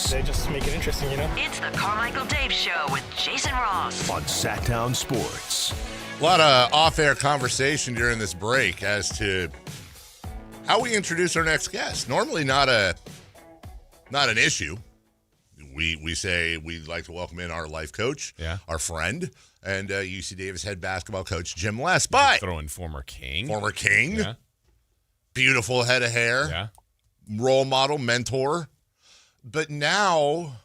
Sports. They just make it interesting, you know? It's the Carmichael Dave Show with Jason Ross On Sactown Sports. A lot of off-air conversation during this break as to how we introduce our next guest. Normally not an issue. We say we'd like to welcome in our life coach, our friend, and UC Davis head basketball coach Jim Les. But throw in former king, yeah. Beautiful head of hair, role model, mentor. But now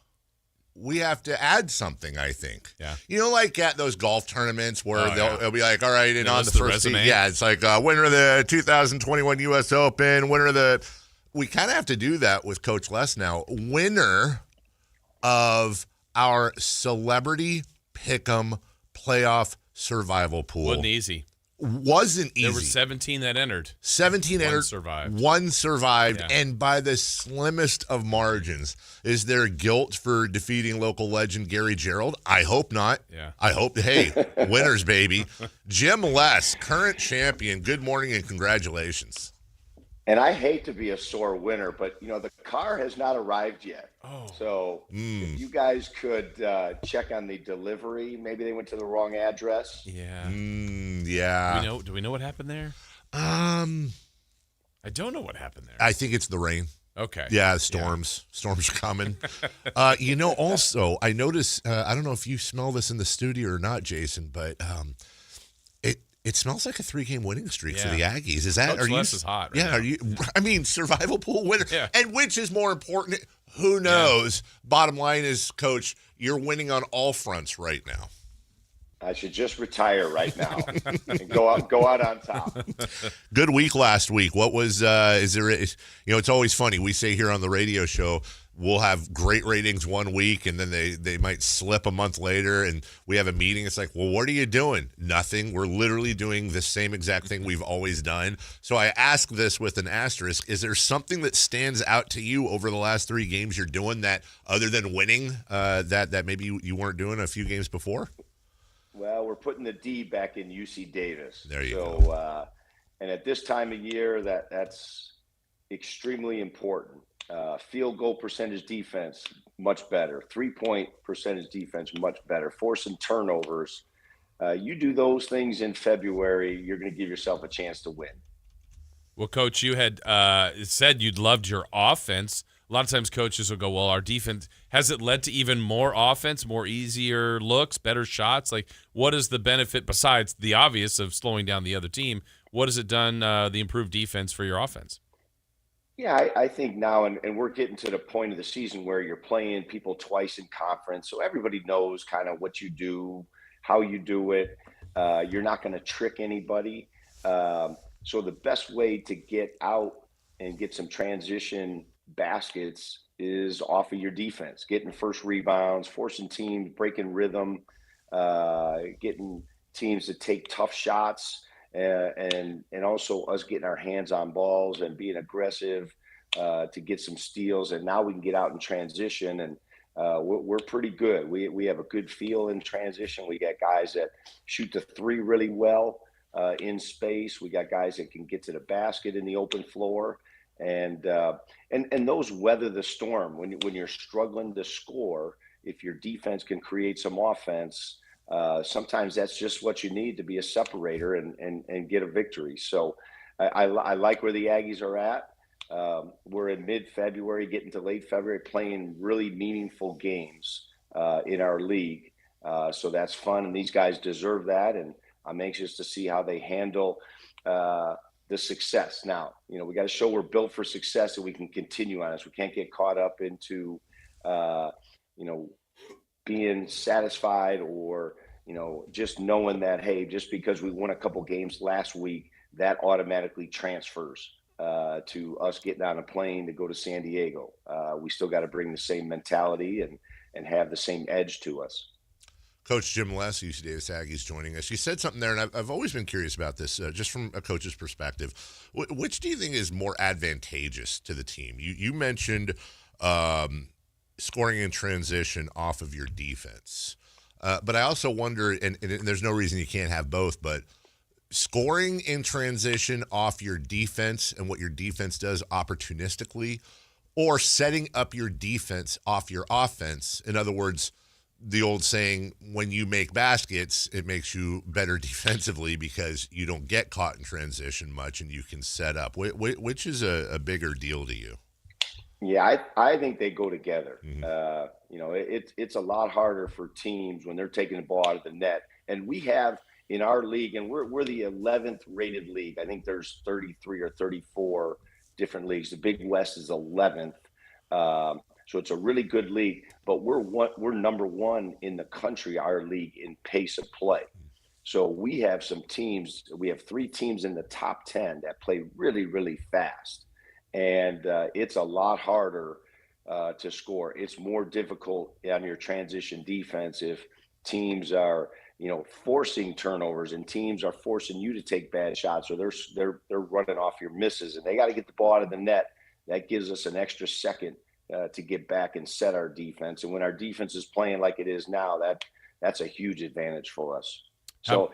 we have to add something, I think. Yeah. You know, like at those golf tournaments where they'll be like, all right, and on the first resume. team, it's like winner of the 2021 U.S. Open, winner of the – we kind of have to do that with Coach Les now. Winner of our Celebrity Pick'em Playoff Survival Pool. Wasn't easy. There were 17 that entered. 17 entered. Survived. One survived, Yeah. and by the slimmest of margins. Is there guilt for defeating local legend Gary Gerald? I hope not. Yeah. I hope, hey, winners, baby. Jim Les, current champion, good morning and congratulations. And I hate to be a sore winner, but, the car has not arrived yet. Oh. So if you guys could check on the delivery, maybe they went to the wrong address. Yeah. Yeah. Do we know what happened there? I don't know what happened there. I think it's the rain. Okay. Yeah, storms. Yeah. Storms are coming. Also, I notice, I don't know if you smell this in the studio or not, Jason, but it smells like a 3-game winning streak for the Aggies. Is that? Coach Les is hot. Right now. I mean, survival pool winner. Yeah. And which is more important? Who knows? Yeah. Bottom line is, Coach, you're winning on all fronts right now. I should just retire right now and go out on top. Good week last week. What was? It's always funny. We say here on the radio show, we'll have great ratings one week, and then they might slip a month later, and we have a meeting. It's like, well, what are you doing? Nothing. We're literally doing the same exact thing we've always done. So I ask this with an asterisk. Is there something that stands out to you over the last 3 games you're doing that, other than winning, that maybe you weren't doing a few games before? Well, we're putting the D back in UC Davis. There you go. And at this time of year, that's extremely important. Field goal percentage defense, much better. 3-point percentage defense, much better. Forcing turnovers. You do those things in February, you're going to give yourself a chance to win. Well, Coach, you had said you'd loved your offense. A lot of times coaches will go, well, our defense, has it led to even more offense, more easier looks, better shots? Like, what is the benefit besides the obvious of slowing down the other team? What has it done, the improved defense for your offense? Yeah, I think now, and we're getting to the point of the season where you're playing people twice in conference, so everybody knows kind of what you do, how you do it. You're not going to trick anybody. So the best way to get out and get some transition baskets is off of your defense, getting first rebounds, forcing teams, breaking rhythm, getting teams to take tough shots, and also us getting our hands on balls and being aggressive to get some steals. And now we can get out in transition, and we're pretty good. We have a good feel in transition. We got guys that shoot the 3 really well in space. We got guys that can get to the basket in the open floor. And those weather the storm. When you're struggling to score, if your defense can create some offense, sometimes that's just what you need to be a separator and get a victory. So I like where the Aggies are at. We're in mid-February, getting to late February, playing really meaningful games in our league. So that's fun, and these guys deserve that. And I'm anxious to see how they handle the success. Now, we got to show we're built for success and we can continue on this. We can't get caught up into, being satisfied or, just knowing that, hey, just because we won a couple games last week, that automatically transfers to us getting on a plane to go to San Diego. We still got to bring the same mentality and have the same edge to us. Coach Jim Les, UC Davis Aggies, joining us. You said something there, and I've always been curious about this, just from a coach's perspective. Which do you think is more advantageous to the team? You mentioned scoring in transition off of your defense. But I also wonder, and there's no reason you can't have both, but scoring in transition off your defense and what your defense does opportunistically, or setting up your defense off your offense. In other words, the old saying, when you make baskets, it makes you better defensively because you don't get caught in transition much and you can set up. Which is a bigger deal to you? Yeah, I think they go together. Mm-hmm. It's a lot harder for teams when they're taking the ball out of the net. And we have in our league, and we're the 11th rated league. I think there's 33 or 34 different leagues. The Big West is 11th. So it's a really good league, but we're number one in the country, our league, in pace of play. So we have some teams. We have 3 teams in the top 10 that play really, really fast. And it's a lot harder to score. It's more difficult on your transition defense if teams are, forcing turnovers and teams are forcing you to take bad shots, or they're running off your misses, and they got to get the ball out of the net. That gives us an extra second to get back and set our defense. And when our defense is playing like it is now, that's a huge advantage for us. So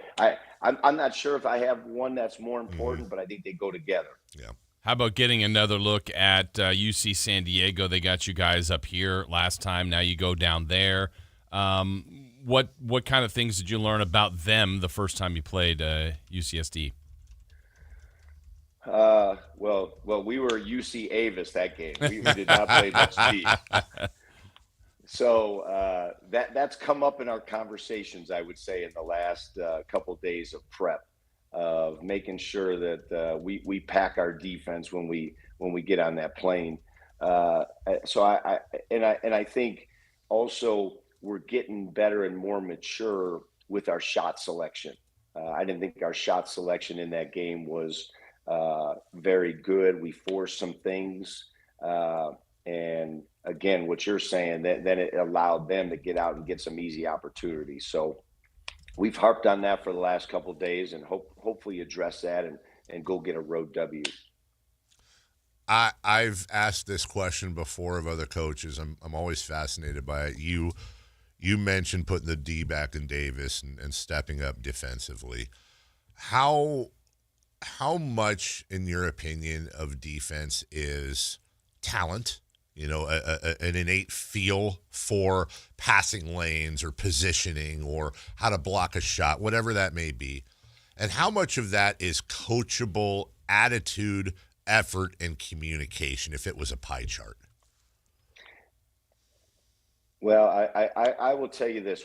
I'm not sure if I have one that's more important, but I think they go together. Yeah. How about getting another look at UC San Diego? They got you guys up here last time. Now you go down there. What kind of things did you learn about them the first time you played UCSD? Well, we were UC Avis that game. We did not play much D. So that's come up in our conversations, I would say, in the last couple of days of prep, of making sure that we pack our defense when we get on that plane. So I think also we're getting better and more mature with our shot selection. I didn't think our shot selection in that game was very good. We forced some things, and again, what you're saying, then it allowed them to get out and get some easy opportunities. So we've harped on that for the last couple of days, and hopefully address that and go get a road W. I've asked this question before of other coaches. I'm always fascinated by it. You mentioned putting the D back in Davis and stepping up defensively. How much, in your opinion, of defense is talent? An innate feel for passing lanes or positioning or how to block a shot, whatever that may be. And how much of that is coachable attitude, effort, and communication, if it was a pie chart? Well, I will tell you this.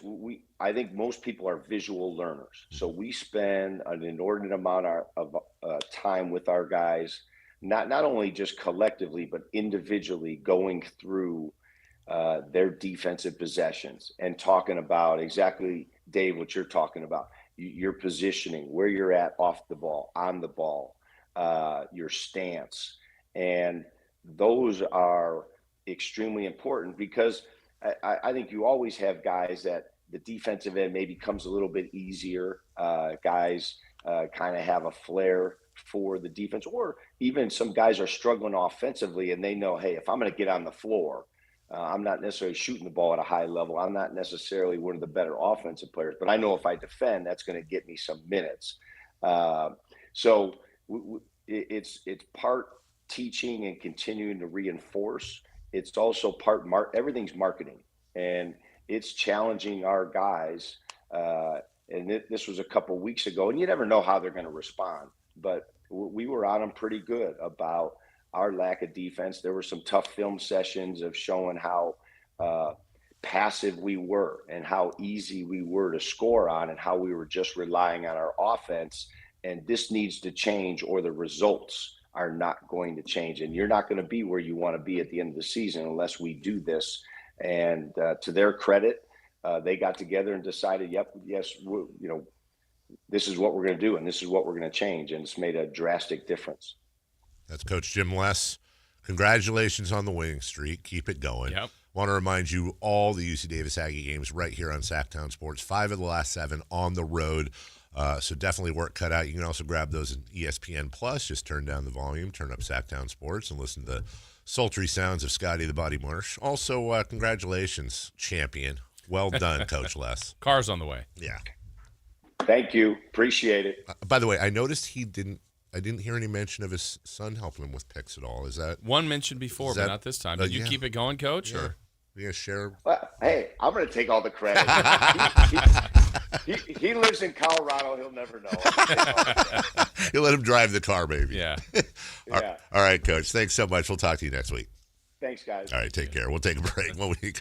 I think most people are visual learners. So we spend an inordinate amount of time with our guys, not only just collectively, but individually going through their defensive possessions and talking about exactly, Dave, what you're talking about. Your positioning, where you're at off the ball, on the ball, your stance. And those are extremely important because I think you always have guys that the defensive end maybe comes a little bit easier. Guys kind of have a flair for the defense, or even some guys are struggling offensively and they know, hey, if I'm going to get on the floor, I'm not necessarily shooting the ball at a high level. I'm not necessarily one of the better offensive players, but I know if I defend, that's going to get me some minutes. So it's part teaching and continuing to reinforce. It's also part everything's marketing, and it's challenging our guys. And this was a couple weeks ago, and you never know how they're going to respond. But we were on them pretty good about our lack of defense. There were some tough film sessions of showing how passive we were and how easy we were to score on and how we were just relying on our offense. And this needs to change, or the results are not going to change. And you're not going to be where you want to be at the end of the season unless we do this. And to their credit, they got together and decided, yes, this is what we're going to do, and this is what we're going to change. And it's made a drastic difference. That's Coach Jim Less. Congratulations on the winning streak. Keep it going. Yep. Want to remind you, all the UC Davis Aggie games right here on Sactown Sports. 5 of the last 7 on the road. So definitely work cut out. You can also grab those in ESPN Plus. Just turn down the volume, turn up Sactown Sports, and listen to the sultry sounds of Scotty the Body Marsh. Also, congratulations, champion. Well done, Coach Les. Car's on the way. Yeah. Thank you. Appreciate it. By the way, I noticed he didn't I didn't hear any mention of his son helping him with picks at all. Is that One mentioned before, Is but that- not this time. Did you yeah. keep it going, Coach? yeah? Or Yeah, share. Well, hey, I'm going to take all the credit. he lives in Colorado. He'll never know. You let him drive the car, maybe. yeah. Yeah. All right, Coach. Thanks so much. We'll talk to you next week. Thanks, guys. All right, take care. We'll take a break when we